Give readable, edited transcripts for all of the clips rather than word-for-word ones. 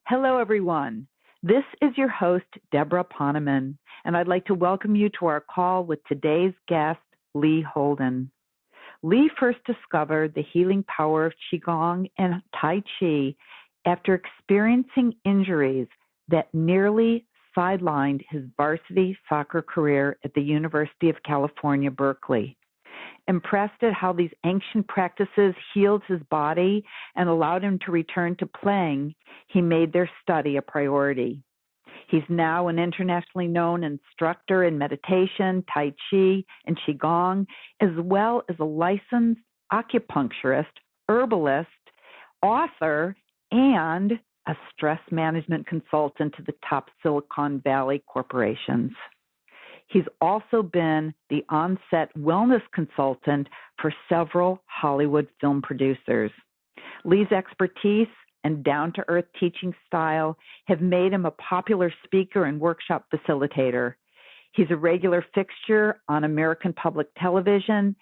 Hello, everyone. This is your host, Debra Poneman, and I'd like to welcome you to our call with today's guest, Lee Holden. Lee first discovered the healing power of QiGong and Tai Chi after experiencing injuries that nearly sidelined his varsity soccer career at the University of California, Berkeley. Impressed at how these ancient practices healed his body and allowed him to return to playing, he made their study a priority. He's now an internationally known instructor in meditation, Tai Chi, and Qigong, as well as a licensed acupuncturist, herbalist, author, and a stress management consultant to the top Silicon Valley corporations. He's also been the on-set wellness consultant for several Hollywood film producers. Lee's expertise and down-to-earth teaching style have made him a popular speaker and workshop facilitator. He's a regular fixture on American public television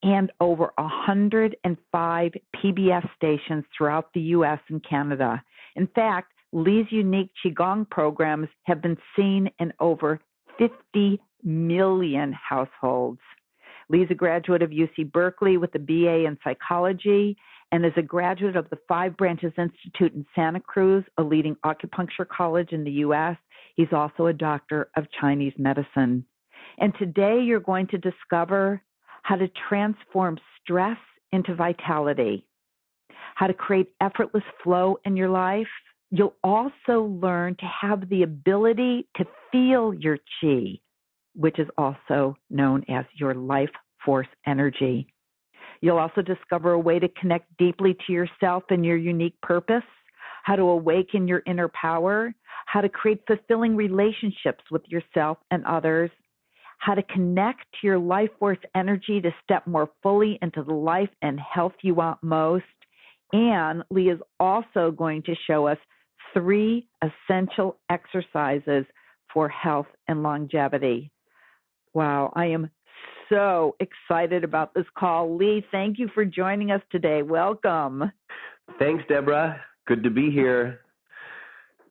and over 105 PBS stations throughout the U.S. and Canada. In fact, Lee's unique Qigong programs have been seen in over 50 million households. Lee's a graduate of UC Berkeley with a BA in psychology and is a graduate of the Five Branches Institute in Santa Cruz, a leading acupuncture college in the U.S. He's also a doctor of Chinese medicine. And today you're going to discover how to transform stress into vitality, how to create effortless flow in your life. You'll also learn to have the ability to feel your qi, which is also known as your life force energy. You'll also discover a way to connect deeply to yourself and your unique purpose, how to awaken your inner power, how to create fulfilling relationships with yourself and others, how to connect to your life force energy to step more fully into the life and health you want most. And Lee is also going to show us 3 essential exercises for health and longevity. Wow, I am so excited about this call. Lee, thank you for joining us today. Welcome. Thanks, Debra. Good to be here.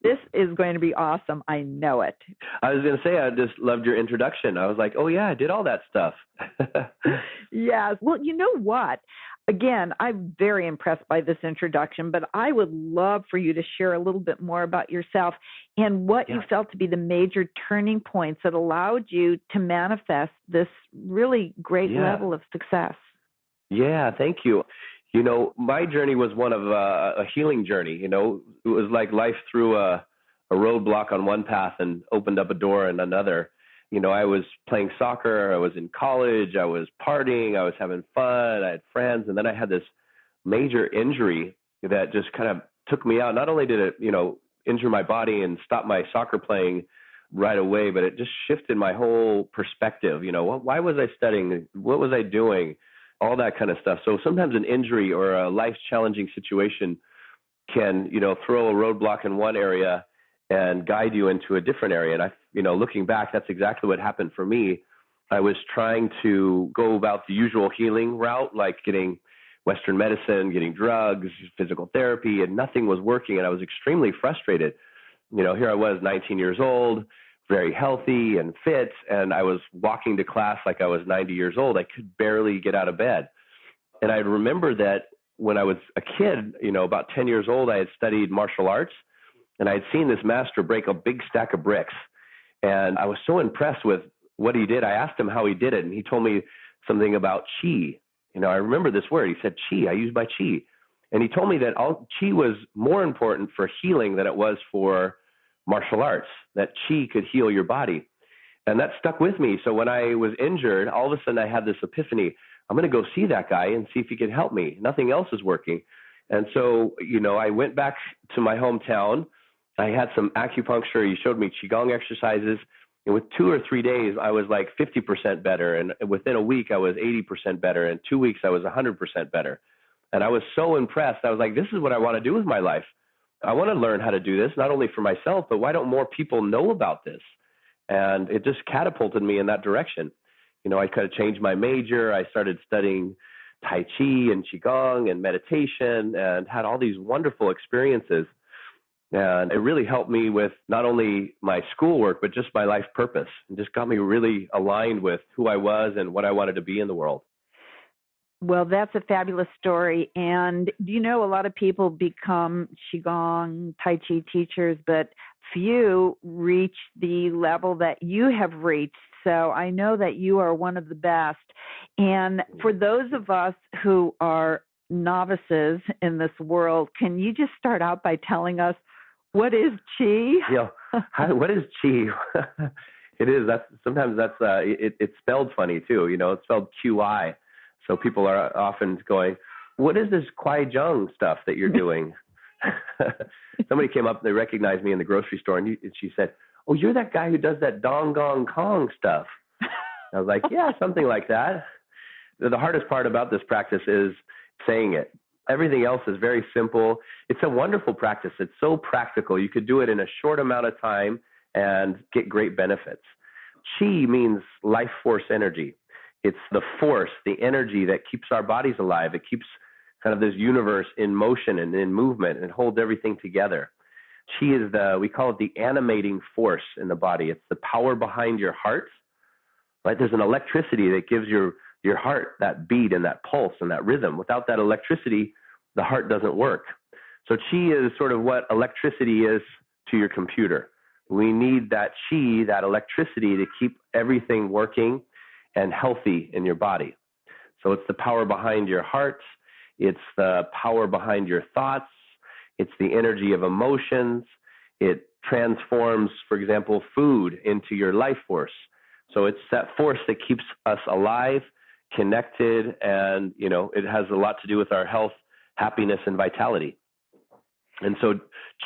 This is going to be awesome. I know it. I was going to say, I just loved your introduction. I was like, oh, yeah, I did all that stuff. Yes. Well, you know what? Again, I'm very impressed by this introduction, but I would love for you to share a little bit more about yourself and what you felt to be the major turning points that allowed you to manifest this really great level of success. Yeah, thank you. You know, my journey was one of a healing journey. You know, it was like life threw a roadblock on one path and opened up a door in another. You know, I was playing soccer, I was in college, I was partying, I was having fun, I had friends, and then I had this major injury that just kind of took me out. Not only did it, injure my body and stop my soccer playing right away, but it just shifted my whole perspective. You know, why was I studying? What was I doing? All that kind of stuff. So sometimes an injury or a life-challenging situation can, throw a roadblock in one area and guide you into a different area. And looking back, that's exactly what happened for me. I was trying to go about the usual healing route, like getting Western medicine, getting drugs, physical therapy, and nothing was working. And I was extremely frustrated. Here I was, 19 years old, very healthy and fit, and I was walking to class like I was 90 years old. I could barely get out of bed. And I remember that when I was a kid, about 10 years old, I had studied martial arts, and I had seen this master break a big stack of bricks. And I was so impressed with what he did. I asked him how he did it, and he told me something about qi. I remember this word. He said, qi. I use my qi. And he told me that qi was more important for healing than it was for martial arts, that qi could heal your body. And that stuck with me. So when I was injured, all of a sudden I had this epiphany. I'm going to go see that guy and see if he can help me. Nothing else is working. And so, I went back to my hometown. I had some acupuncture. He showed me Qigong exercises. And with 2 or 3 days, I was like 50% better. And within a week, I was 80% better. In 2 weeks, I was 100% better. And I was so impressed. I was like, this is what I want to do with my life. I want to learn how to do this, not only for myself, but why don't more people know about this? And it just catapulted me in that direction. I kind of changed my major. I started studying Tai Chi and Qigong and meditation and had all these wonderful experiences. And it really helped me with not only my schoolwork, but just my life purpose, and just got me really aligned with who I was and what I wanted to be in the world. Well, that's a fabulous story. And a lot of people become Qigong, Tai Chi teachers, but few reach the level that you have reached. So I know that you are one of the best. And for those of us who are novices in this world, can you just start out by telling us what is Qi? What is Qi? It is. It's spelled funny too. It's spelled QI. So people are often going, what is this QiGong stuff that you're doing? Somebody came up, they recognized me in the grocery store, and she said, oh, you're that guy who does that Dong Gong Kong stuff. I was like, yeah, something like that. The hardest part about this practice is saying it. Everything else is very simple. It's a wonderful practice. It's so practical. You could do it in a short amount of time and get great benefits. Qi means life force energy. It's the force, the energy that keeps our bodies alive. It keeps kind of this universe in motion and in movement and holds everything together. Qi is we call it the animating force in the body. It's the power behind your heart, right? There's an electricity that gives your heart that beat and that pulse and that rhythm. Without that electricity, the heart doesn't work. So Qi is sort of what electricity is to your computer. We need that Qi, that electricity, to keep everything working and healthy in your body. So it's the power behind your heart. It's the power behind your thoughts. It's the energy of emotions. It transforms, for example, food into your life force. So it's that force that keeps us alive, connected, and, it has a lot to do with our health, happiness, and vitality. And so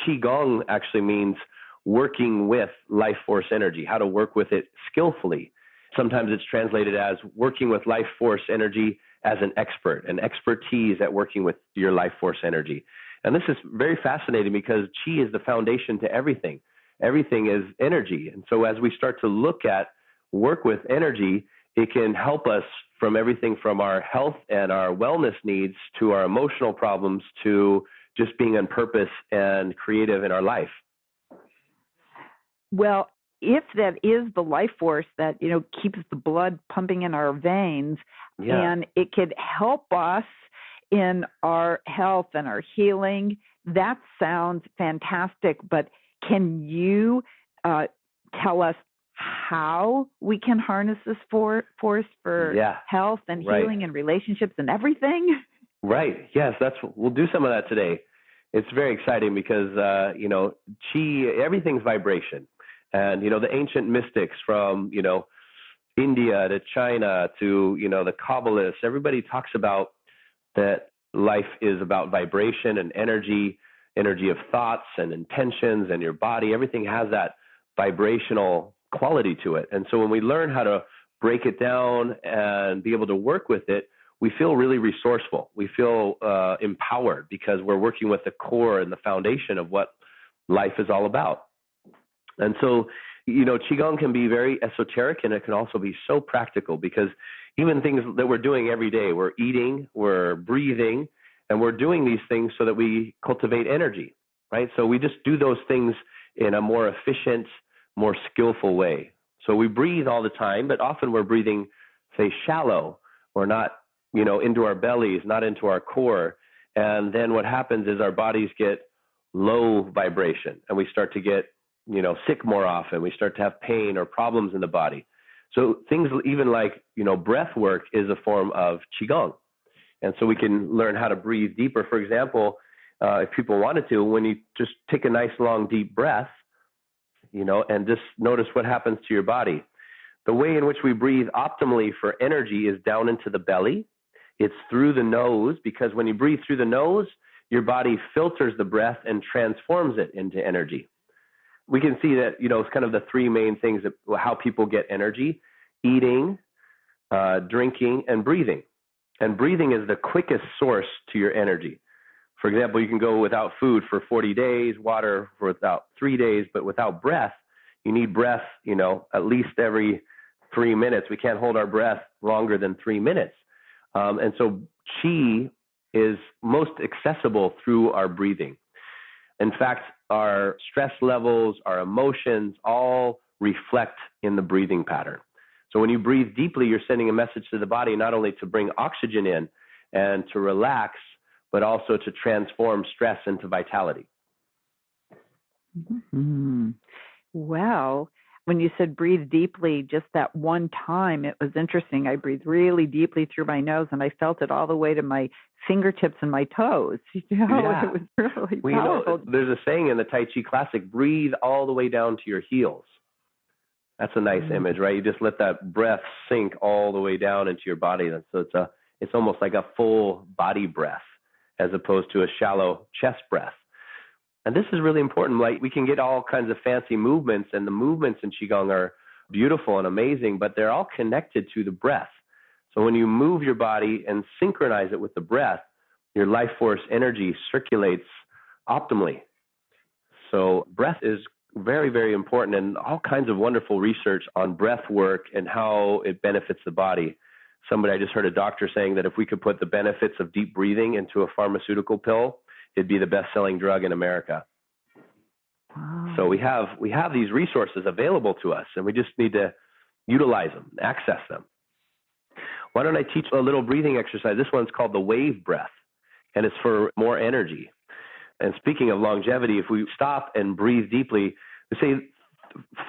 QiGong actually means working with life force energy, how to work with it skillfully. Sometimes it's translated as working with life force energy as an expert, an expertise at working with your life force energy. And this is very fascinating because Qi is the foundation to everything. Everything is energy. And so as we start to look at work with energy, it can help us from everything from our health and our wellness needs to our emotional problems to just being on purpose and creative in our life. Well, if that is the life force that, keeps the blood pumping in our veins, and it could help us in our health and our healing, that sounds fantastic. But can you tell us how we can harness this force for health and healing and relationships and everything? Right. Yes, we'll do some of that today. It's very exciting because, Qi, everything's vibration. And, the ancient mystics from, India to China to, the Kabbalists, everybody talks about that life is about vibration and energy of thoughts and intentions, and your body. Everything has that vibrational quality to it. And so when we learn how to break it down and be able to work with it, we feel really resourceful. We feel empowered because we're working with the core and the foundation of what life is all about. And so, Qigong can be very esoteric, and it can also be so practical because even things that we're doing every day, we're eating, we're breathing, and we're doing these things so that we cultivate energy, right? So we just do those things in a more efficient, more skillful way. So we breathe all the time, but often we're breathing, say, shallow. We're not, into our bellies, not into our core. And then what happens is our bodies get low vibration, and we start to get sick more often. We start to have pain or problems in the body. So things even like, breath work is a form of Qigong. And so we can learn how to breathe deeper. For example, if people wanted to, when you just take a nice long deep breath, and just notice what happens to your body. The way in which we breathe optimally for energy is down into the belly. It's through the nose, because when you breathe through the nose, your body filters the breath and transforms it into energy. We can see that, it's kind of the three main things that how people get energy: eating, drinking, and breathing. And breathing is the quickest source to your energy. For example, you can go without food for 40 days, water for without 3 days, but without breath, you need breath, at least every 3 minutes. We can't hold our breath longer than 3 minutes. And so Qi is most accessible through our breathing. In fact, our stress levels, our emotions all reflect in the breathing pattern. So when you breathe deeply, you're sending a message to the body not only to bring oxygen in and to relax, but also to transform stress into vitality. Mm-hmm. Well, when you said breathe deeply, just that one time, it was interesting. I breathed really deeply through my nose, and I felt it all the way to my fingertips and my toes. Yeah. It was really Well, powerful. there's a saying in the Tai Chi Classic, breathe all the way down to your heels. That's a nice image, right? You just let that breath sink all the way down into your body. So it's almost like a full body breath as opposed to a shallow chest breath. And this is really important. Like, we can get all kinds of fancy movements, and the movements in Qigong are beautiful and amazing, but they're all connected to the breath. So when you move your body and synchronize it with the breath, your life force energy circulates optimally. So breath is very, very important, and all kinds of wonderful research on breath work and how it benefits the body. I just heard a doctor saying that if we could put the benefits of deep breathing into a pharmaceutical pill, it'd be the best-selling drug in America. Wow. So we have these resources available to us, and we just need to utilize them, access them. Why don't I teach a little breathing exercise? This one's called the wave breath, and it's for more energy. And speaking of longevity, if we stop and breathe deeply, we say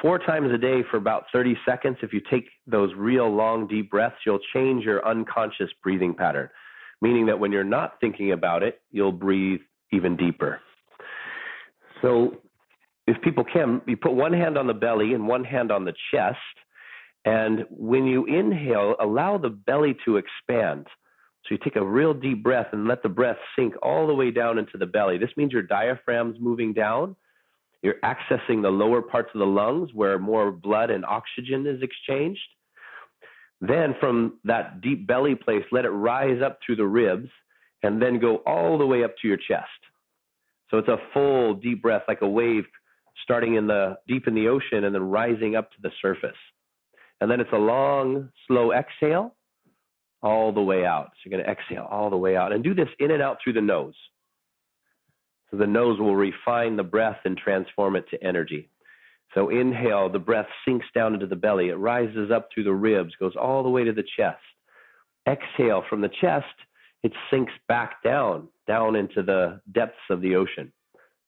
4 times a day for about 30 seconds. If you take those real long, deep breaths, you'll change your unconscious breathing pattern, meaning that when you're not thinking about it, you'll breathe even deeper. So if people can, you put one hand on the belly and one hand on the chest. And when you inhale, allow the belly to expand. So you take a real deep breath and let the breath sink all the way down into the belly. This means your diaphragm's moving down. You're accessing the lower parts of the lungs where more blood and oxygen is exchanged. Then from that deep belly place, let it rise up through the ribs and then go all the way up to your chest. So it's a full deep breath, like a wave starting deep in the ocean and then rising up to the surface. And then it's a long, slow exhale all the way out. So you're going to exhale all the way out. And do this in and out through the nose. So the nose will refine the breath and transform it to energy. So inhale, the breath sinks down into the belly. It rises up through the ribs, goes all the way to the chest. Exhale from the chest, it sinks back down into the depths of the ocean.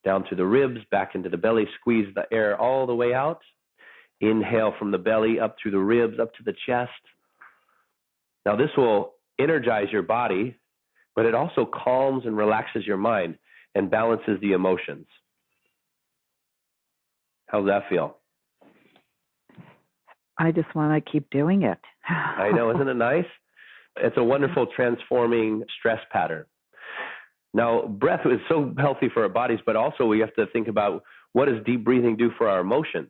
Down through the ribs, back into the belly, squeeze the air all the way out. Inhale from the belly, up through the ribs, up to the chest. Now this will energize your body, but it also calms and relaxes your mind and balances the emotions. How's that feel? I just want to keep doing it. I know, isn't it nice? It's a wonderful transforming stress pattern. Now, breath is so healthy for our bodies, but also we have to think about, what does deep breathing do for our emotions?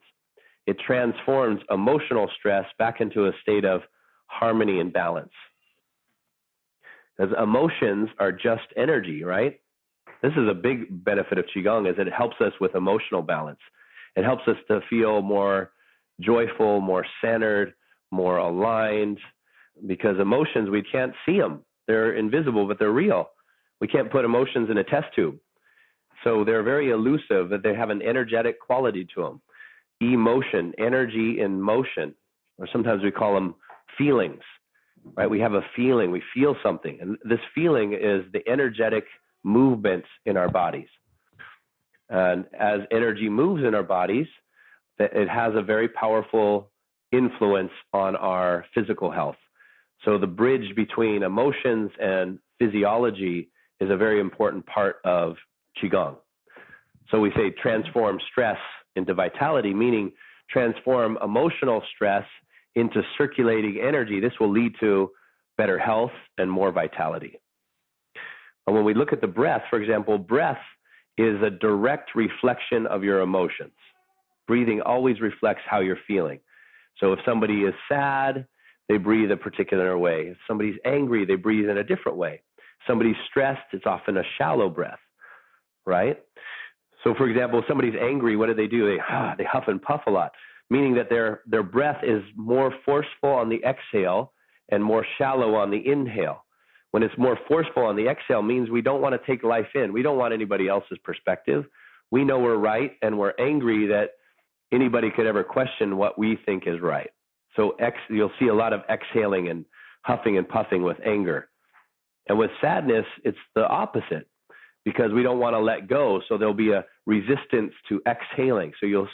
It transforms emotional stress back into a state of harmony and balance. Because emotions are just energy, right? This is a big benefit of Qigong, is that it helps us with emotional balance. It helps us to feel more joyful, more centered, more aligned, because emotions, we can't see them. They're invisible, but they're real. We can't put emotions in a test tube. So they're very elusive, but they have an energetic quality to them. Emotion, energy in motion, or sometimes we call them feelings, right? We have a feeling, we feel something. And this feeling is the energetic movement in our bodies. And as energy moves in our bodies, it has a very powerful influence on our physical health. So the bridge between emotions and physiology is a very important part of Qigong. So we say transform stress into vitality, meaning transform emotional stress into circulating energy. This will lead to better health and more vitality. And when we look at the breath, for example, breath is a direct reflection of your emotions. Breathing always reflects how you're feeling. So if somebody is sad, they breathe a particular way. If somebody's angry, they breathe in a different way. If somebody's stressed, it's often a shallow breath, right? So for example, if somebody's angry, what do? They huff and puff a lot, meaning that their breath is more forceful on the exhale and more shallow on the inhale. When it's more forceful on the exhale, means we don't want to take life in. We don't want anybody else's perspective. we know we're right, and we're angry that anybody could ever question what we think is right. So you'll see a lot of exhaling and huffing and puffing with anger. And with sadness, it's the opposite, because we don't want to let go. So there'll be a resistance to exhaling. So you'll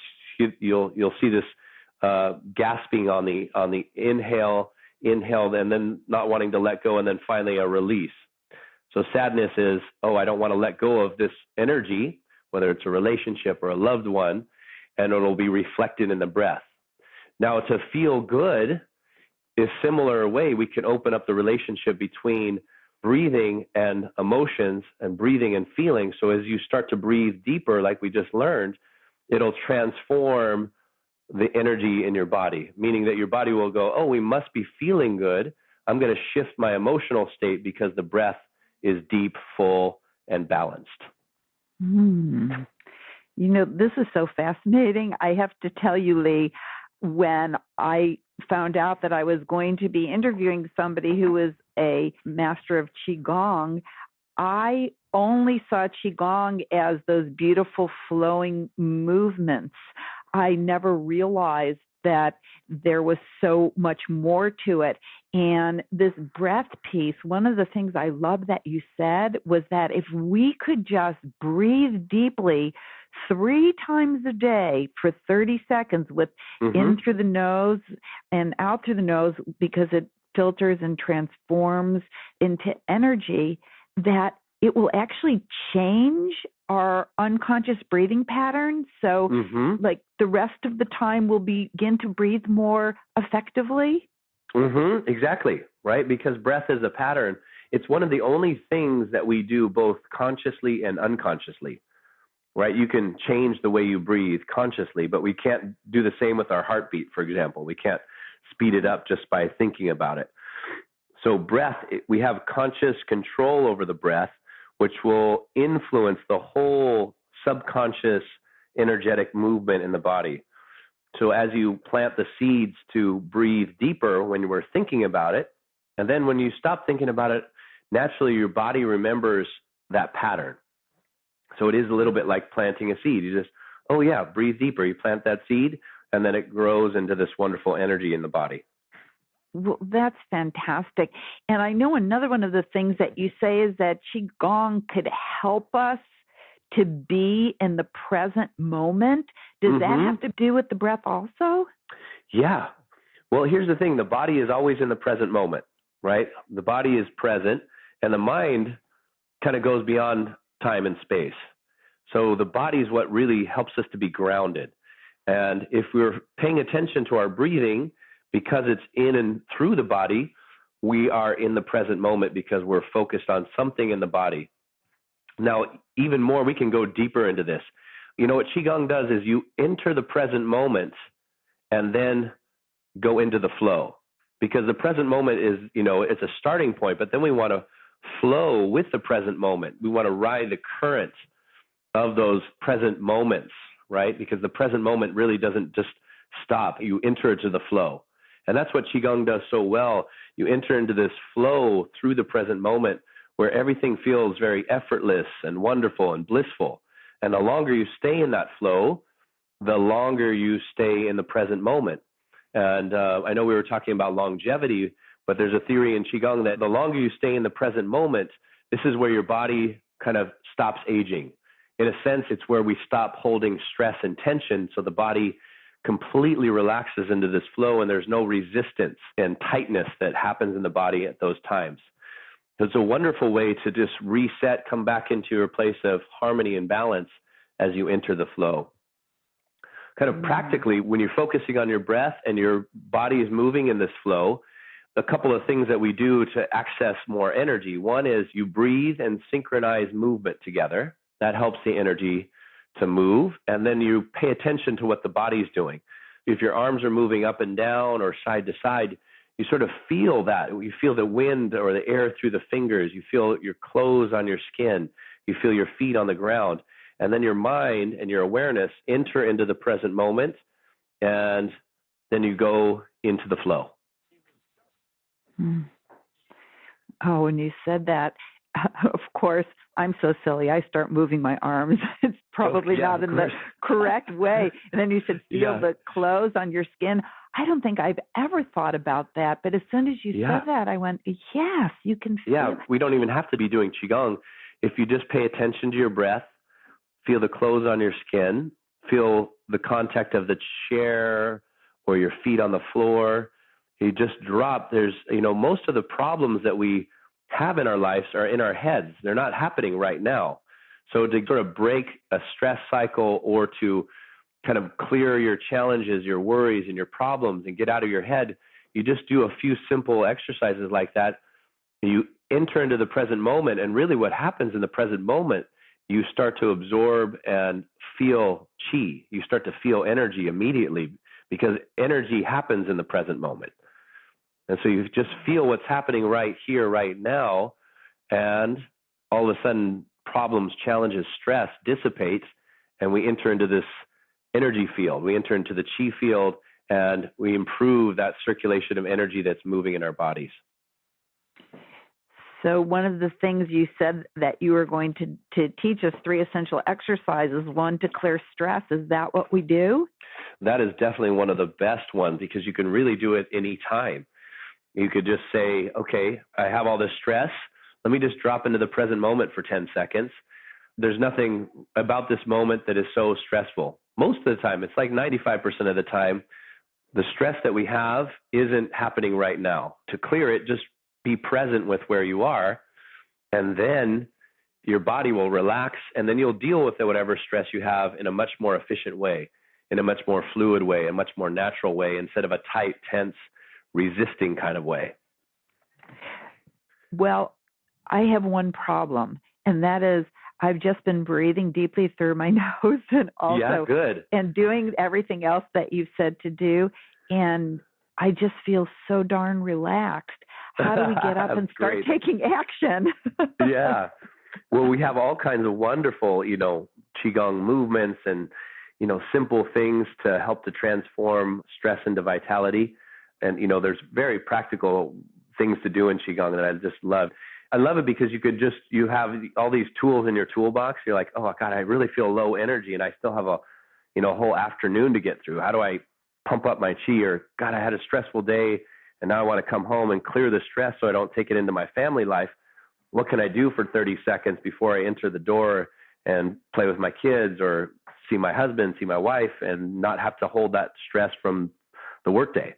see this gasping on the inhale, and then not wanting to let go, and then finally a release. So sadness is, oh, I don't want to let go of this energy, whether it's a relationship or a loved one, and it'll be reflected in the breath. Now, to feel good is similar way. We can open up the relationship between breathing and emotions, and breathing and feeling. So as you start to breathe deeper, like we just learned, it'll transform the energy in your body, meaning that your body will go, oh, we must be feeling good. I'm going to shift my emotional state because the breath is deep, full, and balanced. You know, this is so fascinating. I have to tell you, Lee, when I found out that I was going to be interviewing somebody who was a master of QiGong, I only saw QiGong as those beautiful flowing movements. I never realized that there was so much more to it. And this breath piece, one of the things I love that you said was that if we could just breathe deeply 3 times a day for 30 seconds with in through the nose and out through the nose, because it filters and transforms into energy, that it will actually change our unconscious breathing patterns. So like the rest of the time we'll begin to breathe more effectively. Exactly, right? Because breath is a pattern. It's one of the only things that we do both consciously and unconsciously, right? You can change the way you breathe consciously, but we can't do the same with our heartbeat, for example. We can't speed it up just by thinking about it. So breath, we have conscious control over the breath, which will influence the whole subconscious energetic movement in the body. So as you plant the seeds to breathe deeper when you were thinking about it, and then when you stop thinking about it, naturally your body remembers that pattern. So it is a little bit like planting a seed. You just, oh yeah, breathe deeper. You plant that seed, and then it grows into this wonderful energy in the body. Well, that's fantastic. And I know another one of the things that you say is that Qigong could help us to be in the present moment. Does that have to do with the breath also? Yeah. Well, here's the thing. The body is always in the present moment, right? The body is present, and the mind kind of goes beyond time and space. So the body is what really helps us to be grounded. And if we're paying attention to our breathing, because it's in and through the body, we are in the present moment because we're focused on something in the body. Now, even more, we can go deeper into this. You know, what Qigong does is you enter the present moment and then go into the flow. Because the present moment is, you know, it's a starting point, but then we want to flow with the present moment. We want to ride the current of those present moments, right? Because the present moment really doesn't just stop. You enter into the flow. And that's what Qigong does so well. You enter into this flow through the present moment where everything feels very effortless and wonderful and blissful. And the longer you stay in that flow, the longer you stay in the present moment. And I know we were talking about longevity, but there's a theory in Qigong that the longer you stay in the present moment, this is where your body kind of stops aging. In a sense, it's where we stop holding stress and tension, so the body completely relaxes into this flow, and there's no resistance and tightness that happens in the body at those times. So it's a wonderful way to just reset, come back into your place of harmony and balance as you enter the flow. Kind of practically, when you're focusing on your breath and your body is moving in this flow, a couple of things that we do to access more energy. One is you breathe and synchronize movement together. That helps the energy to move. And then you pay attention to what the body's doing. If your arms are moving up and down or side to side, you sort of feel that. You feel the wind or the air through the fingers. You feel your clothes on your skin. You feel your feet on the ground. And then your mind and your awareness enter into the present moment, and then you go into the flow. Oh, when you said that, of course, I'm so silly. I start moving my arms. It's probably not in the correct way. And then you said feel the clothes on your skin. I don't think I've ever thought about that. But as soon as you said that, I went, yes, you can feel it. We don't even have to be doing QiGong. If you just pay attention to your breath, feel the clothes on your skin, feel the contact of the chair or your feet on the floor. You just drop. There's, most of the problems that we have in our lives are in our heads. They're not happening right now. So to sort of break a stress cycle or to kind of clear your challenges, your worries, and your problems and get out of your head, you just do a few simple exercises like that. You enter into the present moment, and really what happens in the present moment, you start to absorb and feel qi. You start to feel energy immediately because energy happens in the present moment. And so you just feel what's happening right here, right now, and all of a sudden problems, challenges, stress dissipates, and we enter into this energy field. We enter into the qi field, and we improve that circulation of energy that's moving in our bodies. So one of the things you said that you were going to teach us 3 essential exercises, one to clear stress. Is that what we do? That is definitely one of the best ones because you can really do it any time. You could just say, okay, I have all this stress. Let me just drop into the present moment for 10 seconds. There's nothing about this moment that is so stressful. Most of the time, it's like 95% of the time, the stress that we have isn't happening right now. To clear it, just be present with where you are, and then your body will relax, and then you'll deal with whatever stress you have in a much more efficient way, in a much more fluid way, a much more natural way, instead of a tight, tense, resisting kind of way. Well, I have one problem, and that is I've just been breathing deeply through my nose and also and doing everything else that you've said to do, and I just feel so darn relaxed. How do we get up and start taking action? Yeah. Well, we have all kinds of wonderful, Qigong movements and, simple things to help to transform stress into vitality. And, there's very practical things to do in Qigong that I just love. I love it because you have all these tools in your toolbox. You're like, oh, God, I really feel low energy and I still have a whole afternoon to get through. How do I pump up my qi? Or, God, I had a stressful day and now I want to come home and clear the stress so I don't take it into my family life. What can I do for 30 seconds before I enter the door and play with my kids or see my husband, see my wife, and not have to hold that stress from the workday?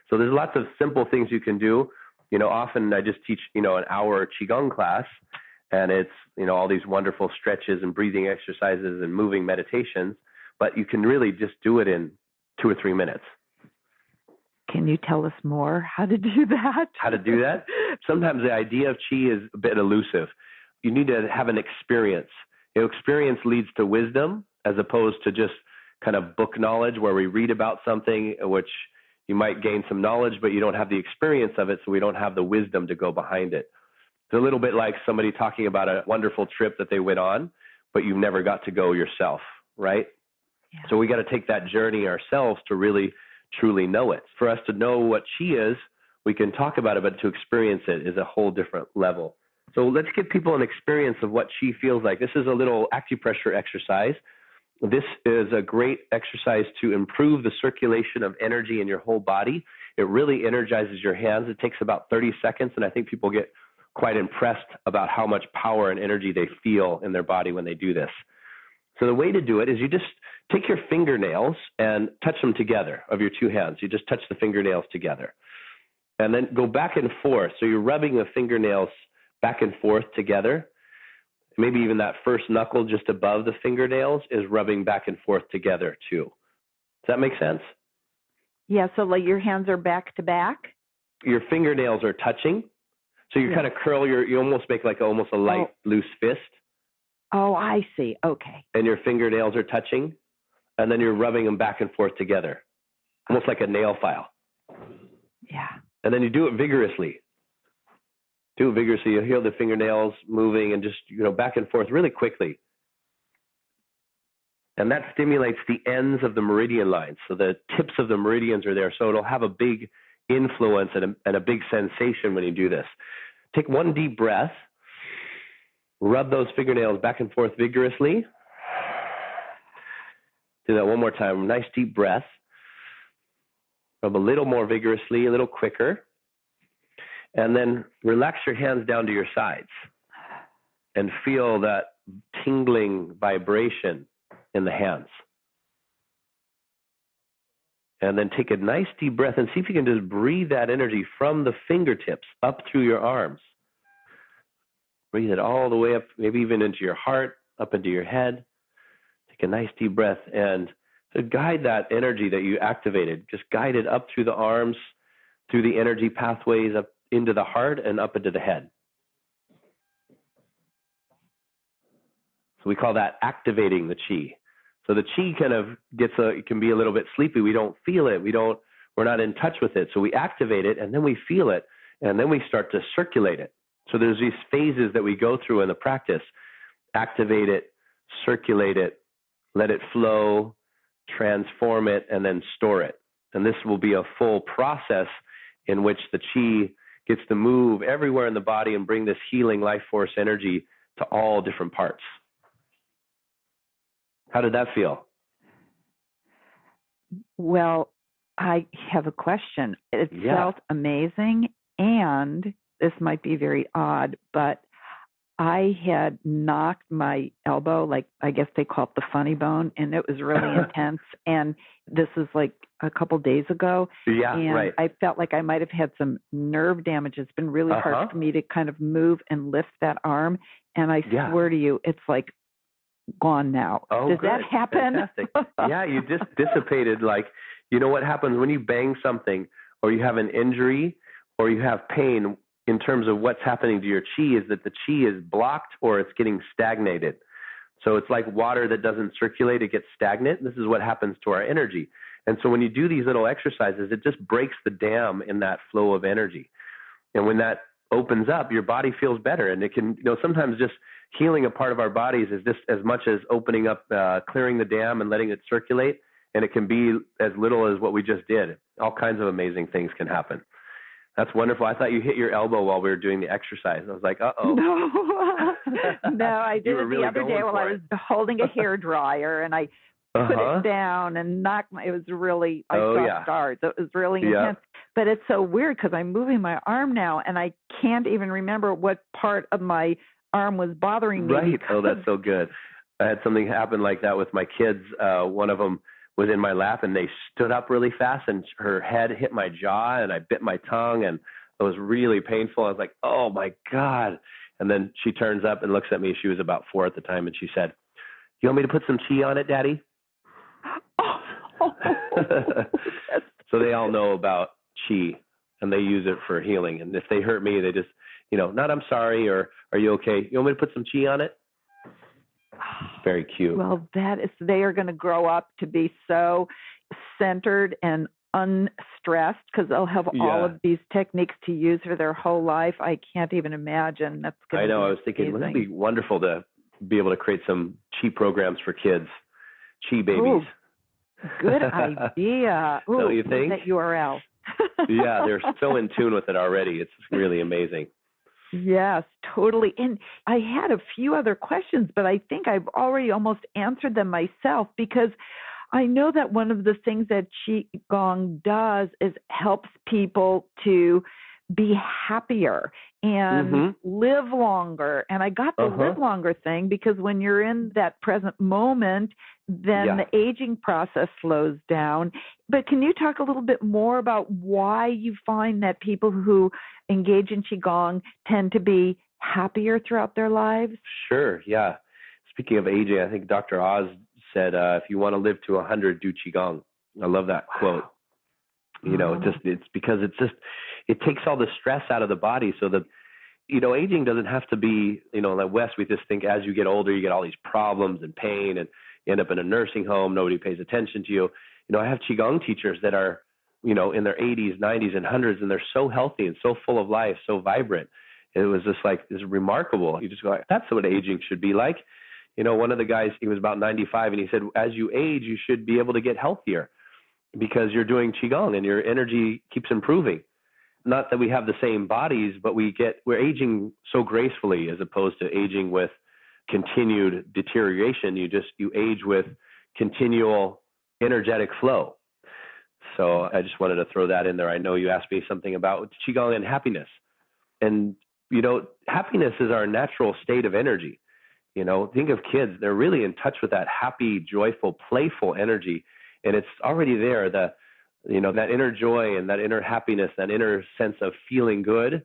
So there's lots of simple things you can do. Often I just teach, an hour Qigong class, and it's, all these wonderful stretches and breathing exercises and moving meditations, but you can really just do it in 2 or 3 minutes. Can you tell us more how to do that? How to do that? Sometimes the idea of qi is a bit elusive. You need to have an experience. Experience leads to wisdom as opposed to just kind of book knowledge where we read about something which you might gain some knowledge, but you don't have the experience of it, so we don't have the wisdom to go behind it. It's a little bit like somebody talking about a wonderful trip that they went on, but you've never got to go yourself, right? Yeah. So we got to take that journey ourselves to really truly know it. For us to know what qi is, we can talk about it, but to experience it is a whole different level. So let's give people an experience of what qi feels like. This is a little acupressure exercise. This is a great exercise to improve the circulation of energy in your whole body. It really energizes your hands. It takes about 30 seconds, and I think people get quite impressed about how much power and energy they feel in their body when they do this. So the way to do it is you just take your fingernails and touch them together of your 2 hands. You just touch the fingernails together. And then go back and forth. So you're rubbing the fingernails back and forth together. Maybe even that first knuckle just above the fingernails is rubbing back and forth together too. Does that make sense? Yeah, so like your hands are back to back? Your fingernails are touching. So you kind of curl you almost make like almost a light, loose fist. Oh, I see. Okay. And your fingernails are touching, and then you're rubbing them back and forth together, almost like a nail file. Yeah. And then you do it vigorously. Do it vigorously. You'll hear the fingernails moving and just, back and forth really quickly. And that stimulates the ends of the meridian lines. So the tips of the meridians are there. So it'll have a big influence and a big sensation when you do this. Take one deep breath. Rub those fingernails back and forth vigorously. Do that one more time. Nice deep breath. Rub a little more vigorously, a little quicker. And then relax your hands down to your sides and feel that tingling vibration in the hands. And then take a nice deep breath and see if you can just breathe that energy from the fingertips up through your arms. Breathe it all the way up, maybe even into your heart, up into your head. Take a nice deep breath and to guide that energy that you activated, just guide it up through the arms, through the energy pathways, up into the heart and up into the head. So we call that activating the chi. So the chi kind of it can be a little bit sleepy. We don't feel it. We're not in touch with it. So we activate it and then we feel it and then we start to circulate it. So there's these phases that we go through in the practice. Activate it, circulate it, let it flow, transform it, and then store it. And this will be a full process in which the chi gets to move everywhere in the body and bring this healing life force energy to all different parts. How did that feel? Well, I have a question. It felt amazing, and this might be very odd, but I had knocked my elbow, like I guess they call it the funny bone, and it was really intense. And this is like a couple days ago. Yeah, and right. I felt like I might have had some nerve damage. It's been really hard for me to kind of move and lift that arm. And I swear to you, it's like gone now. Oh, Does good. that happen? Fantastic. Yeah, you just dissipated. Like, you know what happens when you bang something or you have an injury or you have pain in terms of what's happening to your chi is that the chi is blocked or it's getting stagnated. So it's like water that doesn't circulate, it gets stagnant. This is what happens to our energy. And so when you do these little exercises, it just breaks the dam in that flow of energy. And when that opens up, your body feels better. And it can, sometimes just healing a part of our bodies is just as much as opening up, clearing the dam and letting it circulate. And it can be as little as what we just did. All kinds of amazing things can happen. That's wonderful. I thought you hit your elbow while we were doing the exercise. I was like, uh-oh. No, I did it really the other day while I was holding a hair dryer, and I put it down and knocked it was really, I saw stars. It was really intense. But it's so weird because I'm moving my arm now, and I can't even remember what part of my arm was bothering me. Right. Oh, that's so good. I had something happen like that with my kids. One of them was in my lap and they stood up really fast and her head hit my jaw and I bit my tongue and it was really painful. I was like, oh my God. And then she turns up and looks at me. She was about 4 at the time and she said, you want me to put some chi on it, Daddy? So they all know about chi and they use it for healing. And if they hurt me, they just, not I'm sorry or are you okay? You want me to put some chi on it? Very cute. Well, they are going to grow up to be so centered and unstressed because they'll have all of these techniques to use for their whole life. I can't even imagine. That's going to be I know. I was thinking, wouldn't it be wonderful to be able to create some chi programs for kids, chi babies? Ooh, good idea. Ooh, don't you think? That URL. Yeah, they're so in tune with it already. It's really amazing. Yes, totally. And I had a few other questions, but I think I've already almost answered them myself because I know that one of the things that QiGong does is helps people to be happier and live longer. And I got the live longer thing because when you're in that present moment, then the aging process slows down. But can you talk a little bit more about why you find that people who engage in QiGong tend to be happier throughout their lives? Sure, yeah. Speaking of aging, I think Dr. Oz said, if you want to live to 100, do QiGong. I love that quote. It's because it takes all the stress out of the body so that, aging doesn't have to be, in the West, we just think as you get older, you get all these problems and pain and you end up in a nursing home. Nobody pays attention to you. I have QiGong teachers that are, in their 80s, 90s, and 100s, and they're so healthy and so full of life, so vibrant. It was just like, it's remarkable. You just go, that's what aging should be like. One of the guys, he was about 95, and he said, as you age, you should be able to get healthier because you're doing QiGong and your energy keeps improving. not that we have the same bodies, but we're aging so gracefully as opposed to aging with continued deterioration. You age with continual energetic flow. So I just wanted to throw that in there. I know you asked me something about Qigong and happiness. And, happiness is our natural state of energy. Think of kids. They're really in touch with that happy, joyful, playful energy. And it's already there. That inner joy and that inner happiness, that inner sense of feeling good.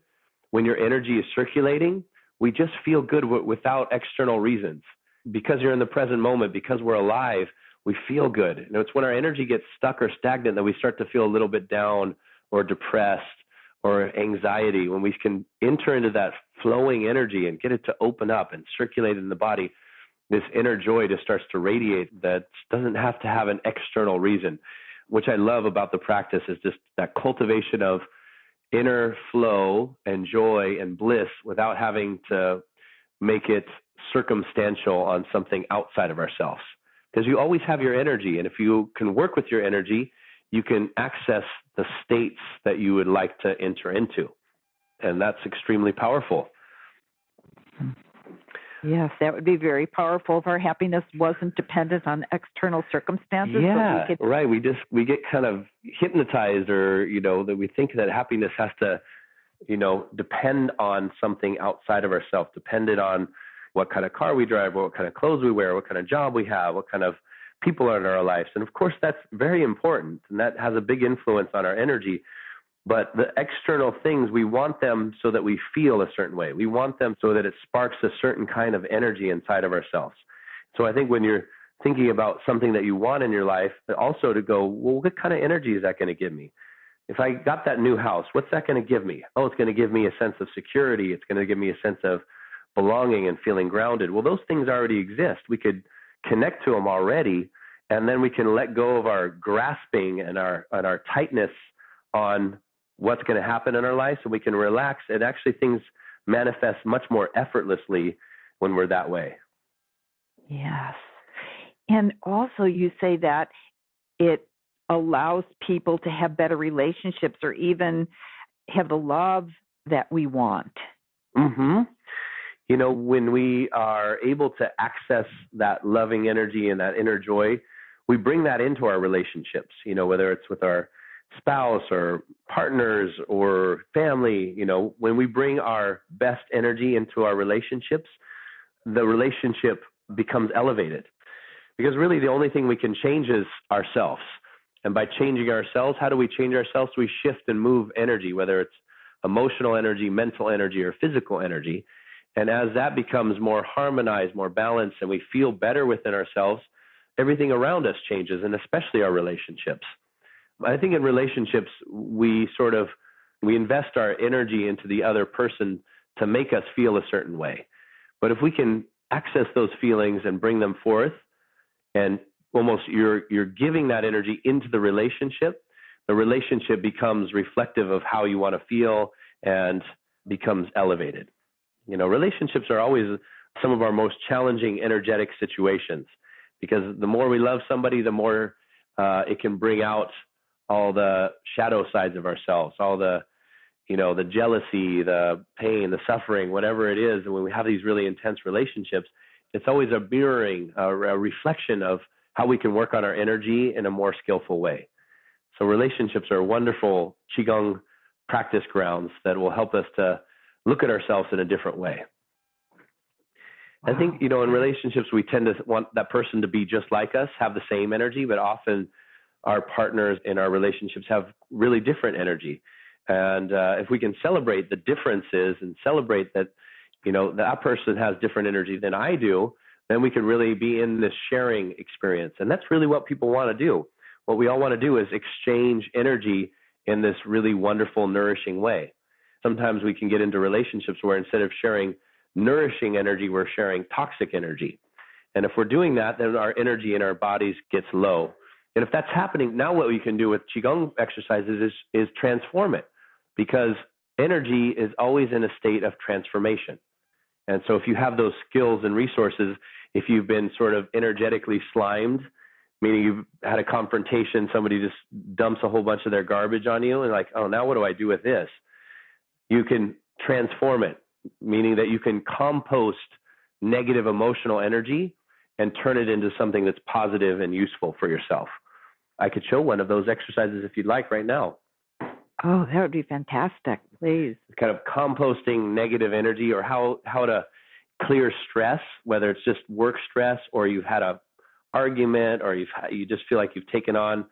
When your energy is circulating, we just feel good without external reasons. Because you're in the present moment, because we're alive, we feel good. It's when our energy gets stuck or stagnant that we start to feel a little bit down or depressed or anxiety. When we can enter into that flowing energy and get it to open up and circulate in the body, this inner joy just starts to radiate that doesn't have to have an external reason. Which I love about the practice is just that cultivation of inner flow and joy and bliss without having to make it circumstantial on something outside of ourselves. Because you always have your energy, and if you can work with your energy, you can access the states that you would like to enter into. And that's extremely powerful. Yes, that would be very powerful if our happiness wasn't dependent on external circumstances. Yeah, right. We get kind of hypnotized, or, that we think that happiness has to, depend on something outside of ourselves, dependent on what kind of car we drive, what kind of clothes we wear, what kind of job we have, what kind of people are in our lives. And of course, that's very important, and that has a big influence on our energy. But the external things, we want them so that we feel a certain way. We want them so that it sparks a certain kind of energy inside of ourselves. So I think when you're thinking about something that you want in your life, also to go, well, what kind of energy is that going to give me? If I got that new house, what's that going to give me? Oh, it's going to give me a sense of security. It's going to give me a sense of belonging and feeling grounded. Well, those things already exist. We could connect to them already, and then we can let go of our grasping and our tightness on what's going to happen in our life, so we can relax, and actually things manifest much more effortlessly when we're that way. Yes. And also you say that it allows people to have better relationships or even have the love that we want. Mm-hmm. When we are able to access that loving energy and that inner joy, we bring that into our relationships, whether it's with our spouse or partners or family. When we bring our best energy into our relationships, the relationship becomes elevated. Because really the only thing we can change is ourselves. And by changing ourselves, how do we change ourselves? We shift and move energy, whether it's emotional energy, mental energy, or physical energy. And as that becomes more harmonized, more balanced, and we feel better within ourselves, everything around us changes, and especially our relationships. I think in relationships, we invest our energy into the other person to make us feel a certain way. But if we can access those feelings and bring them forth, and almost you're giving that energy into the relationship becomes reflective of how you want to feel and becomes elevated. Relationships are always some of our most challenging energetic situations, because the more we love somebody, the more it can bring out all the shadow sides of ourselves, all the jealousy, the pain, the suffering, whatever it is. And when we have these really intense relationships, it's always a mirroring, a reflection of how we can work on our energy in a more skillful way. So relationships are wonderful Qigong practice grounds that will help us to look at ourselves in a different way. Wow. I think, in relationships, we tend to want that person to be just like us, have the same energy, but often our partners in our relationships have really different energy. And if we can celebrate the differences and celebrate that, that person has different energy than I do, then we can really be in this sharing experience. And that's really what people want to do. What we all want to do is exchange energy in this really wonderful, nourishing way. Sometimes we can get into relationships where instead of sharing nourishing energy, we're sharing toxic energy. And if we're doing that, then our energy in our bodies gets low. And if that's happening, now what we can do with Qigong exercises is transform it, because energy is always in a state of transformation. And so if you have those skills and resources, if you've been sort of energetically slimed, meaning you've had a confrontation, somebody just dumps a whole bunch of their garbage on you, and like, oh, now what do I do with this? You can transform it, meaning that you can compost negative emotional energy and turn it into something that's positive and useful for yourself. I could show one of those exercises if you'd like right now. Oh, that would be fantastic. Please. Kind of composting negative energy, or how to clear stress, whether it's just work stress or you've had a argument or you just feel like you've taken on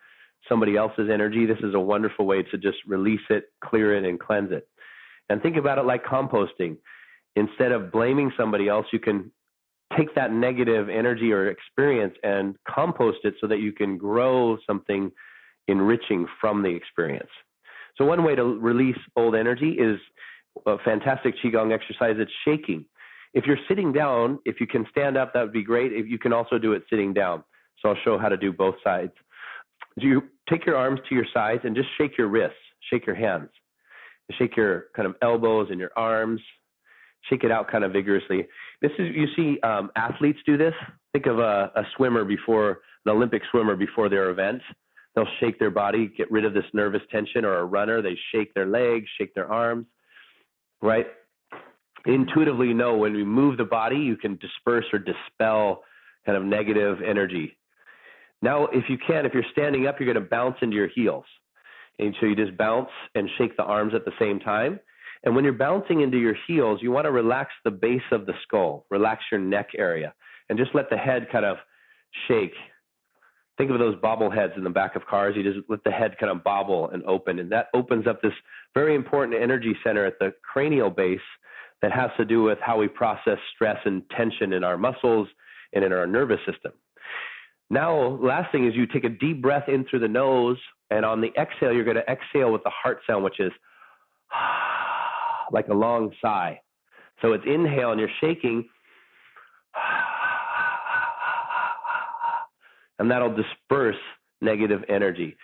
somebody else's energy. This is a wonderful way to just release it, clear it, and cleanse it. And think about it like composting. Instead of blaming somebody else, you can take that negative energy or experience and compost it so that you can grow something enriching from the experience. So one way to release old energy is a fantastic QiGong exercise. It's shaking. If you're sitting down, if you can stand up, that would be great. If you can also do it sitting down. So I'll show how to do both sides. You take your arms to your sides and just shake your wrists, shake your hands, shake your kind of elbows and your arms, shake it out kind of vigorously. You see athletes do this. Think of an Olympic swimmer before their event. They'll shake their body, get rid of this nervous tension, or a runner, they shake their legs, shake their arms, right? Intuitively know when we move the body, you can disperse or dispel kind of negative energy. Now, if you're standing up, you're going to bounce into your heels. And so you just bounce and shake the arms at the same time. And when you're bouncing into your heels, you want to relax the base of the skull, relax your neck area, and just let the head kind of shake. Think of those bobbleheads in the back of cars. You just let the head kind of bobble and open. And that opens up this very important energy center at the cranial base that has to do with how we process stress and tension in our muscles and in our nervous system. Now, last thing is you take a deep breath in through the nose, and on the exhale, you're going to exhale with the heart sound, which is like a long sigh. So it's inhale, and you're shaking, and that'll disperse negative energy.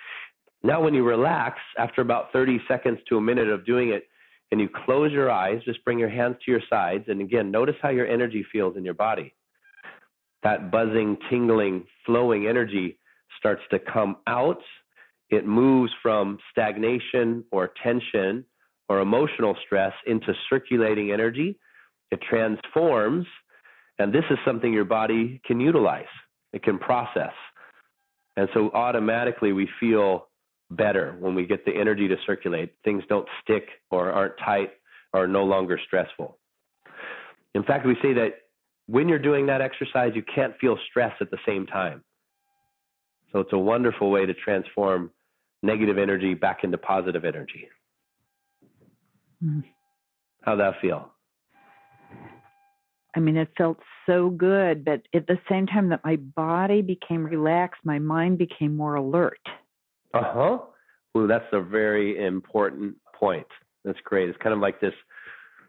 Now, when you relax, after about 30 seconds to a minute of doing it, and you close your eyes, just bring your hands to your sides, and again, notice how your energy feels in your body. That buzzing, tingling, flowing energy starts to come out. It moves from stagnation or tension or emotional stress into circulating energy. It transforms, and this is something your body can utilize. It can process. And so automatically we feel better when we get the energy to circulate. Things don't stick or aren't tight or are no longer stressful. In fact, we say that when you're doing that exercise, you can't feel stress at the same time. So it's a wonderful way to transform negative energy back into positive energy. How'd that feel? I mean, it felt so good, but at the same time that my body became relaxed, my mind became more alert. Well, that's a very important point. That's great. It's kind of like this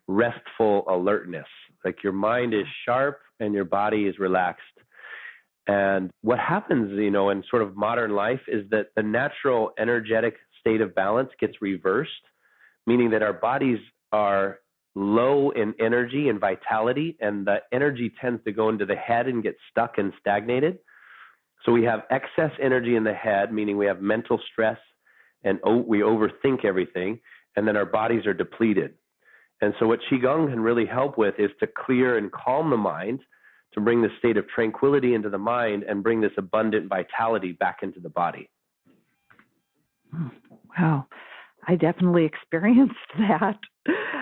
restful alertness. Like your mind is sharp and your body is relaxed. And what happens, in sort of modern life is that the natural energetic state of balance gets reversed, meaning that our bodies are low in energy and vitality, and the energy tends to go into the head and get stuck and stagnated. So we have excess energy in the head, meaning we have mental stress and we overthink everything, and then our bodies are depleted. And so what QiGong can really help with is to clear and calm the mind, to bring this state of tranquility into the mind and bring this abundant vitality back into the body. Wow. I definitely experienced that.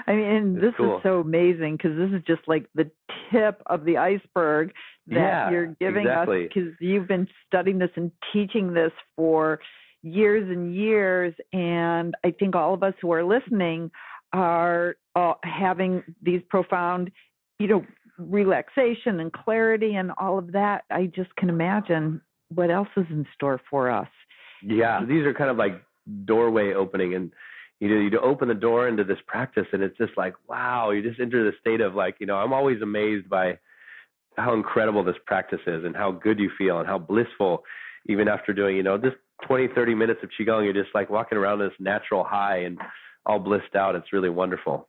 I mean, this is so amazing because this is just like the tip of the iceberg that you're giving us, because you've been studying this and teaching this for years and years. And I think all of us who are listening are having these profound, relaxation and clarity and all of that. I just can imagine what else is in store for us. Yeah, these are kind of like doorway opening, and you open the door into this practice, and it's just like, wow, you just enter the state of like, I'm always amazed by how incredible this practice is and how good you feel and how blissful, even after doing, just 20, 30 minutes of QiGong, you're just like walking around this natural high and all blissed out. It's really wonderful.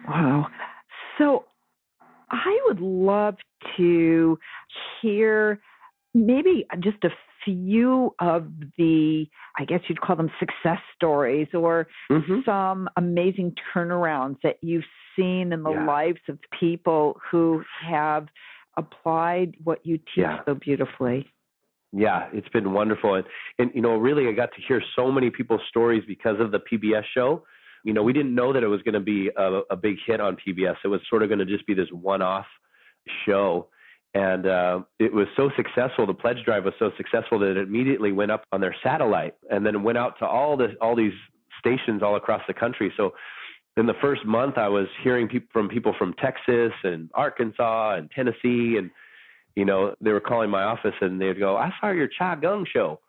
Wow. So I would love to hear maybe just a few of the, I guess you'd call them success stories, or some amazing turnarounds that you've seen in the lives of people who have applied what you teach so beautifully. Yeah, it's been wonderful. And, really, I got to hear so many people's stories because of the PBS show. We didn't know that it was going to be a big hit on PBS. It was sort of going to just be this one-off show. And it was so successful. The pledge drive was so successful that it immediately went up on their satellite and then went out to all these stations all across the country. So in the first month, I was hearing from people from Texas and Arkansas and Tennessee. And, they were calling my office and they'd go, "I saw your QiGong show."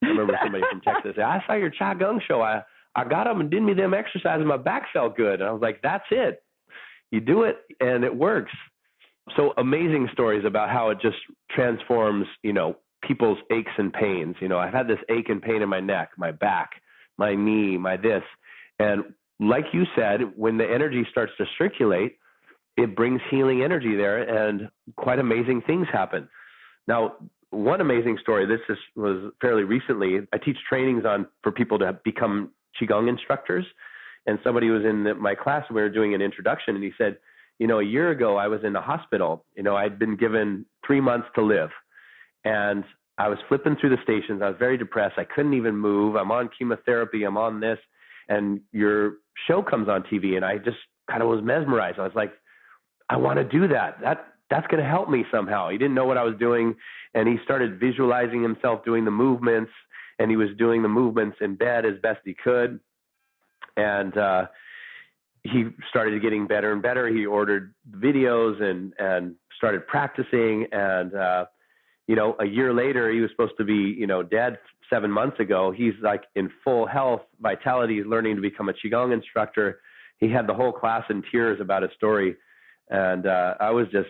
I remember somebody from Texas say, "I saw your QiGong show. I got them and did me them exercises. My back felt good." And I was like, "That's it. You do it and it works." So amazing stories about how it just transforms, people's aches and pains. I've had this ache and pain in my neck, my back, my knee, my this. And like you said, when the energy starts to circulate, it brings healing energy there and quite amazing things happen. Now, one amazing story, was fairly recently. I teach trainings for people to become QiGong instructors. And somebody was in my class and we were doing an introduction and he said, a year ago, I was in the hospital. I'd been given 3 months to live. And I was flipping through the stations. I was very depressed. I couldn't even move. I'm on chemotherapy. I'm on this. And your show comes on TV. And I just kind of was mesmerized. I was like, I want to do that. That's going to help me somehow. He didn't know what I was doing. And he started visualizing himself doing the movements. And he was doing the movements in bed as best he could. And he started getting better and better. He ordered videos and started practicing. And, a year later, he was supposed to be, dead 7 months ago. He's like in full health, vitality. He's learning to become a QiGong instructor. He had the whole class in tears about his story. And I was just,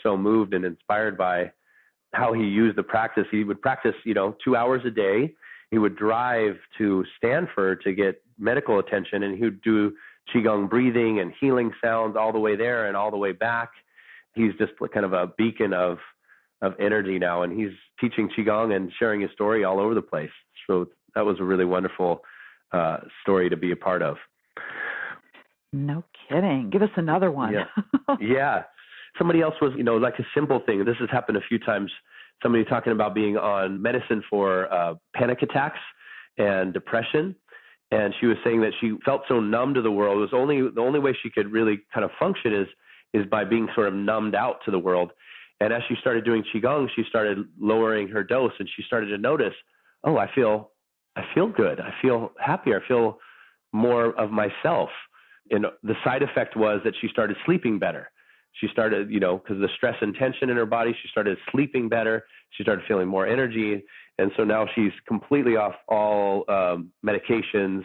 so moved and inspired by how he used the practice. He would practice, 2 hours a day. He would drive to Stanford to get medical attention, and he would do QiGong breathing and healing sounds all the way there and all the way back. He's just kind of a beacon of energy now, and he's teaching QiGong and sharing his story all over the place. So that was a really wonderful story to be a part of. No kidding. Give us another one. Yeah. Somebody else was, like a simple thing. This has happened a few times. Somebody talking about being on medicine for panic attacks and depression. And she was saying that she felt so numb to the world. It was the only way she could really kind of function is by being sort of numbed out to the world. And as she started doing QiGong, she started lowering her dose, and she started to notice, oh, I feel good. I feel happier. I feel more of myself. And the side effect was that she started sleeping better. She started, because of the stress and tension in her body, she started sleeping better. She started feeling more energy. And so now she's completely off all medications,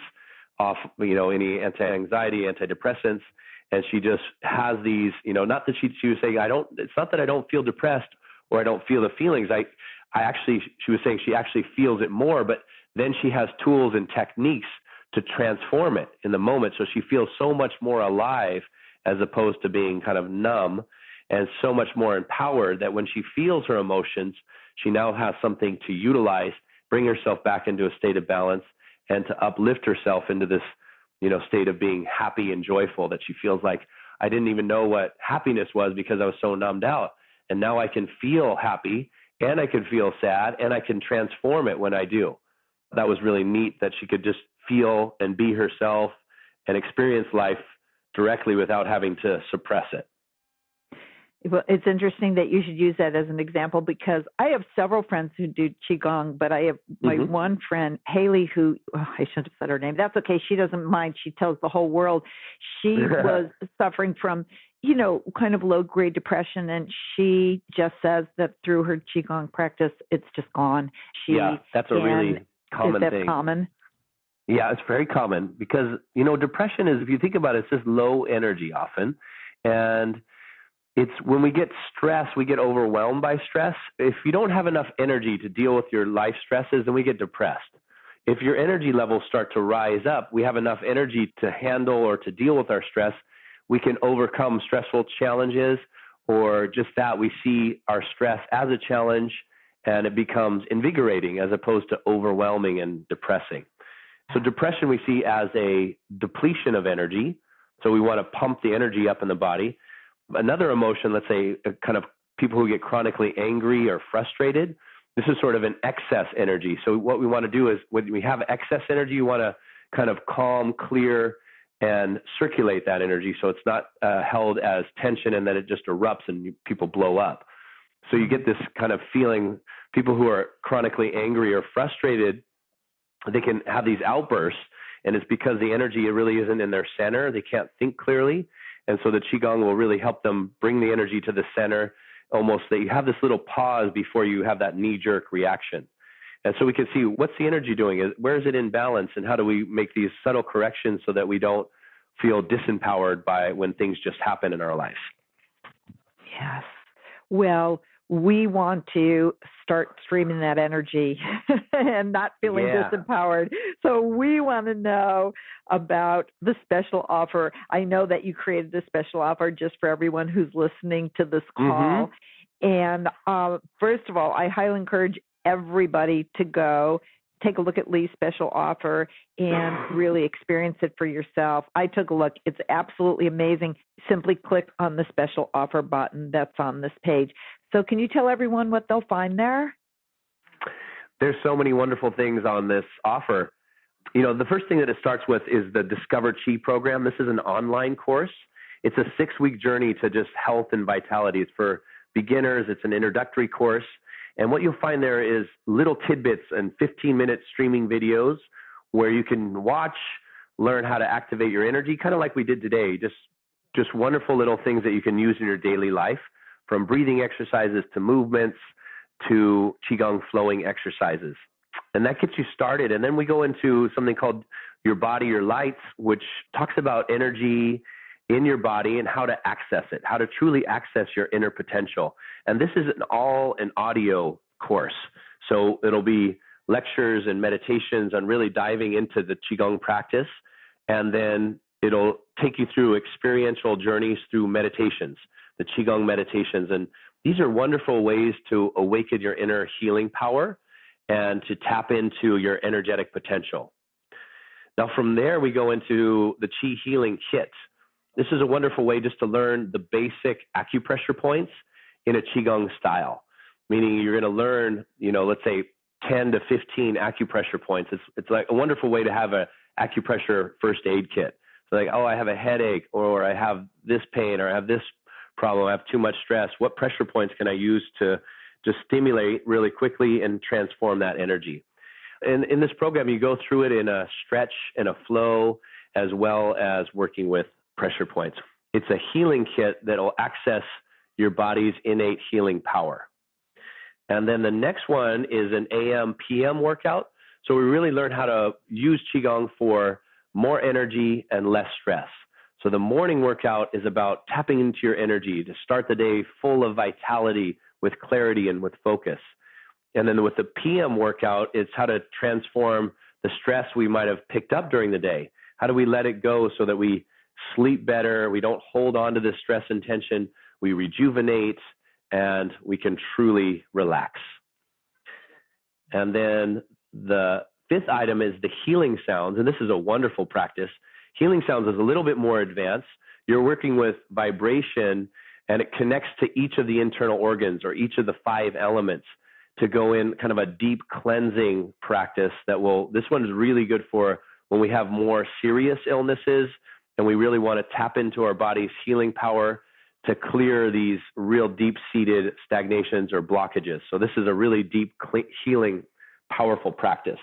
off, any anti-anxiety, antidepressants. And she just has these, not that she was saying, it's not that I don't feel depressed or I don't feel the feelings. She was saying she actually feels it more, but then she has tools and techniques to transform it in the moment. So she feels so much more alive as opposed to being kind of numb, and so much more empowered that when she feels her emotions, she now has something to utilize, bring herself back into a state of balance, and to uplift herself into this, state of being happy and joyful, that she feels like, I didn't even know what happiness was because I was so numbed out. And now I can feel happy and I can feel sad and I can transform it when I do. That was really neat that she could just feel and be herself and experience life directly without having to suppress it. Well, it's interesting that you should use that as an example, because I have several friends who do QiGong, but I have my one friend, Haley, who, I shouldn't have said her name. That's okay. She doesn't mind. She tells the whole world. She was suffering from, kind of low-grade depression, and she just says that through her QiGong practice, it's just gone. That's a really common thing. Is that common? Yeah, it's very common because, depression is, if you think about it, it's just low energy often. And it's when we get stressed, we get overwhelmed by stress. If you don't have enough energy to deal with your life stresses, then we get depressed. If your energy levels start to rise up, we have enough energy to handle or to deal with our stress. We can overcome stressful challenges, or just that we see our stress as a challenge and it becomes invigorating as opposed to overwhelming and depressing. So depression we see as a depletion of energy. So we want to pump the energy up in the body. Another emotion, let's say kind of people who get chronically angry or frustrated, this is sort of an excess energy. So what we want to do is when we have excess energy, you want to kind of calm, clear, and circulate that energy so it's not held as tension and then it just erupts and people blow up. So you get this kind of feeling, people who are chronically angry or frustrated, they can have these outbursts, and it's because the energy really isn't in their center. They can't think clearly. And so the QiGong will really help them bring the energy to the center, almost that you have this little pause before you have that knee-jerk reaction. And so we can see what's the energy doing? Where is it in balance? And how do we make these subtle corrections so that we don't feel disempowered by when things just happen in our life? Yes. Well, we want to start streaming that energy and not feeling disempowered. So we want to know about the special offer. I know that you created the special offer just for everyone who's listening to this call. And first of all, I highly encourage everybody to go take a look at Lee's special offer and really experience it for yourself. I took a look. It's absolutely amazing. Simply click on the special offer button that's on this page. So can you tell everyone what they'll find there? There's so many wonderful things on this offer. You know, the first thing that it starts with is the Discover Chi program. This is an online course. It's a 6-week journey to just health and vitality. It's for beginners. It's an introductory course. And what you'll find there is little tidbits and 15-minute streaming videos where you can watch, learn how to activate your energy, kind of like we did today. Just wonderful little things that you can use in your daily life, from breathing exercises to movements to QiGong flowing exercises. And that gets you started. And then we go into something called Your Body, Your Lights, which talks about energy in your body and how to access it, how to truly access your inner potential. And this is an audio course. So it'll be lectures and meditations on really diving into the QiGong practice. And then it'll take you through experiential journeys through meditations, the QiGong meditations. And these are wonderful ways to awaken your inner healing power and to tap into your energetic potential. Now, from there, we go into the Qi Healing Kit. This is a wonderful way just to learn the basic acupressure points in a QiGong style, meaning you're going to learn, let's say 10 to 15 acupressure points. It's like a wonderful way to have an acupressure first aid kit. So like, I have a headache, or I have this pain, or I have this problem, I have too much stress. What pressure points can I use to just stimulate really quickly and transform that energy? And in this program, you go through it in a stretch and a flow, as well as working with pressure points. It's a healing kit that will access your body's innate healing power. And then the next one is an AM/PM workout. So we really learn how to use QiGong for more energy and less stress. So the morning workout is about tapping into your energy to start the day full of vitality, with clarity and with focus. And then with the PM workout, it's how to transform the stress we might have picked up during the day. How do we let it go so that we sleep better, we don't hold on to the stress and tension, we rejuvenate, and we can truly relax. And then the fifth item is the healing sounds, and this is a wonderful practice. Healing sounds is a little bit more advanced. You're working with vibration, and it connects to each of the internal organs or each of the 5 elements to go in kind of a deep cleansing practice this one is really good for when we have more serious illnesses and we really want to tap into our body's healing power to clear these real deep-seated stagnations or blockages. So this is a really deep healing, powerful practice.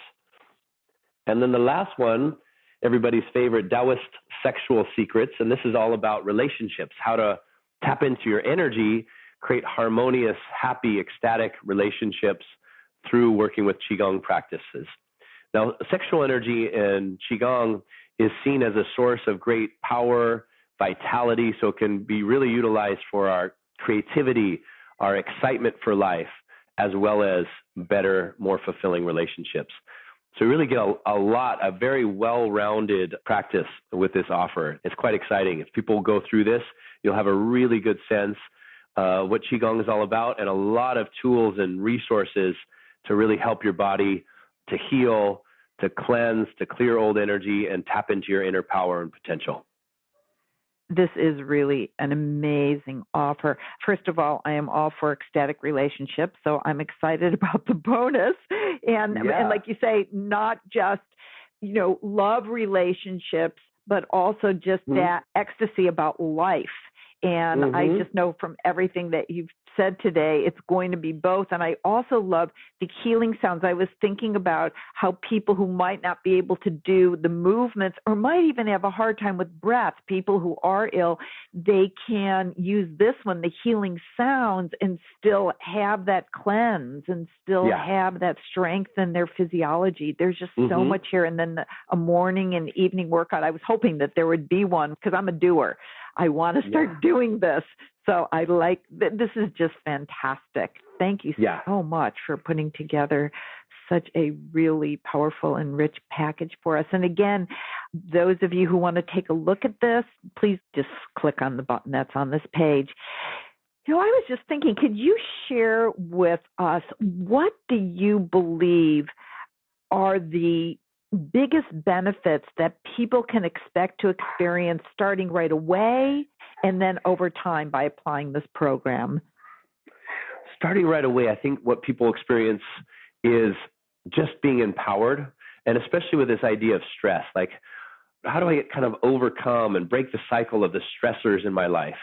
And then the last one, everybody's favorite, Taoist sexual secrets. And this is all about relationships, how to tap into your energy, create harmonious, happy, ecstatic relationships through working with QiGong practices. Now, sexual energy in QiGong is seen as a source of great power, vitality, so it can be really utilized for our creativity, our excitement for life, as well as better, more fulfilling relationships. So we really get a very well-rounded practice with this offer. It's quite exciting. If people go through this, you'll have a really good sense what QiGong is all about, and a lot of tools and resources to really help your body to heal, to cleanse, to clear old energy, and tap into your inner power and potential. This is really an amazing offer. First of all, I am all for ecstatic relationships, so I'm excited about the bonus. And like you say, not just, love relationships, but also just that ecstasy about life. And I just know from everything that you've said today, it's going to be both. And I also love the healing sounds. I was thinking about how people who might not be able to do the movements or might even have a hard time with breath, people who are ill, they can use this one, the healing sounds, and still have that cleanse and still have that strength in their physiology. There's just so much here. And then a morning and evening workout. I was hoping that there would be one because I'm a doer. I want to start doing this. So I like that. This is just fantastic. Thank you so much for putting together such a really powerful and rich package for us. And again, those of you who want to take a look at this, please just click on the button that's on this page. I was just thinking, could you share with us, what do you believe are the biggest benefits that people can expect to experience starting right away and then over time by applying this program? Starting right away, I think what people experience is just being empowered, and especially with this idea of stress. Like, how do I kind of overcome and break the cycle of the stressors in my life?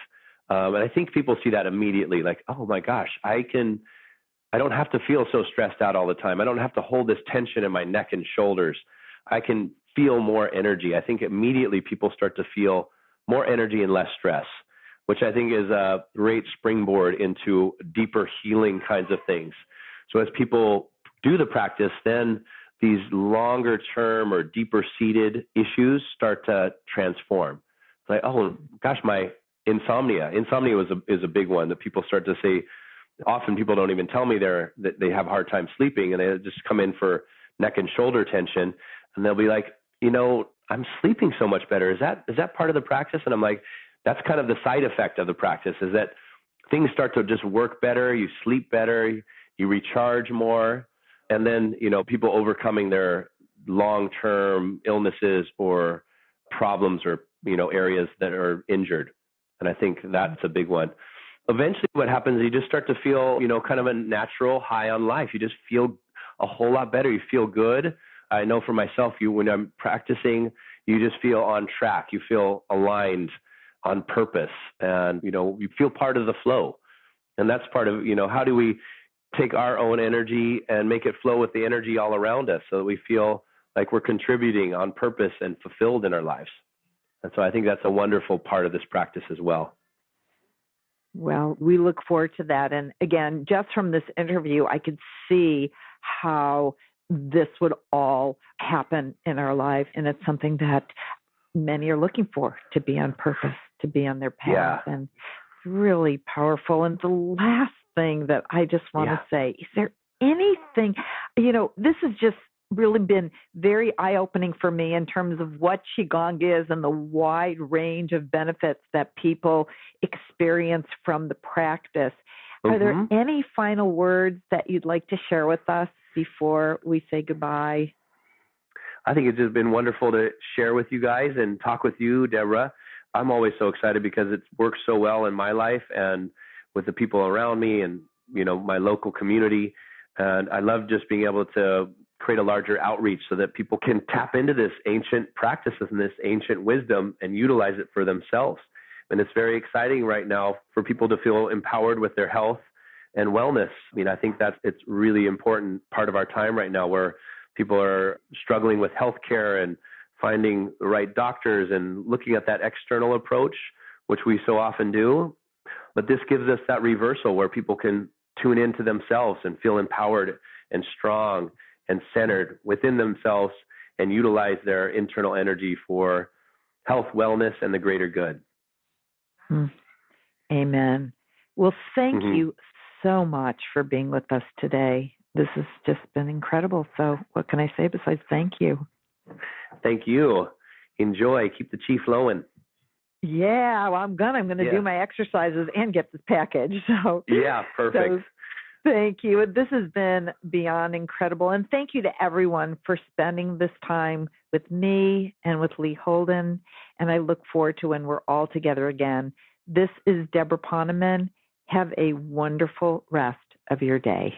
And I think people see that immediately, like, oh my gosh, I don't have to feel so stressed out all the time. I don't have to hold this tension in my neck and shoulders. I can feel more energy. I think immediately people start to feel more energy and less stress, which I think is a great springboard into deeper healing kinds of things. So as people do the practice, then these longer term or deeper seated issues start to transform. It's like, oh gosh, my insomnia is a big one that people start to say. Often people don't even tell me that they have a hard time sleeping, and they just come in for neck and shoulder tension, and they'll be like, I'm sleeping so much better. Is that part of the practice? And I'm like, that's kind of the side effect of the practice, is that things start to just work better. You sleep better, you recharge more. And then, people overcoming their long-term illnesses or problems or, areas that are injured. And I think that's a big one. Eventually what happens is you just start to feel, kind of a natural high on life. You just feel a whole lot better. You feel good. I know for myself, when I'm practicing, you just feel on track. You feel aligned, on purpose, and, you feel part of the flow. And that's part of, how do we take our own energy and make it flow with the energy all around us so that we feel like we're contributing on purpose and fulfilled in our lives. And so I think that's a wonderful part of this practice as well. Well, we look forward to that. And again, just from this interview, I could see how this would all happen in our life. And it's something that many are looking for, to be on purpose, to be on their path. And it's really powerful. And the last thing that I just want to say, is there anything, this has just really been very eye-opening for me in terms of what QiGong is and the wide range of benefits that people experience from the practice. Are there any final words that you'd like to share with us before we say goodbye? I think it's just been wonderful to share with you guys and talk with you, Debra. I'm always so excited because it works so well in my life and with the people around me and, my local community. And I love just being able to create a larger outreach so that people can tap into this ancient practices and this ancient wisdom and utilize it for themselves. And it's very exciting right now for people to feel empowered with their health and wellness. I think it's really important part of our time right now, where people are struggling with healthcare and finding the right doctors and looking at that external approach, which we so often do. But this gives us that reversal where people can tune into themselves and feel empowered and strong and centered within themselves and utilize their internal energy for health, wellness, and the greater good. Amen. Well, thank you so much for being with us today. This has just been incredible. So what can I say besides thank you? Thank you. Enjoy. Keep the chi flowing. Yeah, well, I'm gonna do my exercises and get this package. So yeah, perfect. So thank you. This has been beyond incredible. And thank you to everyone for spending this time with me and with Lee Holden. And I look forward to when we're all together again. This is Debra Poneman. Have a wonderful rest of your day.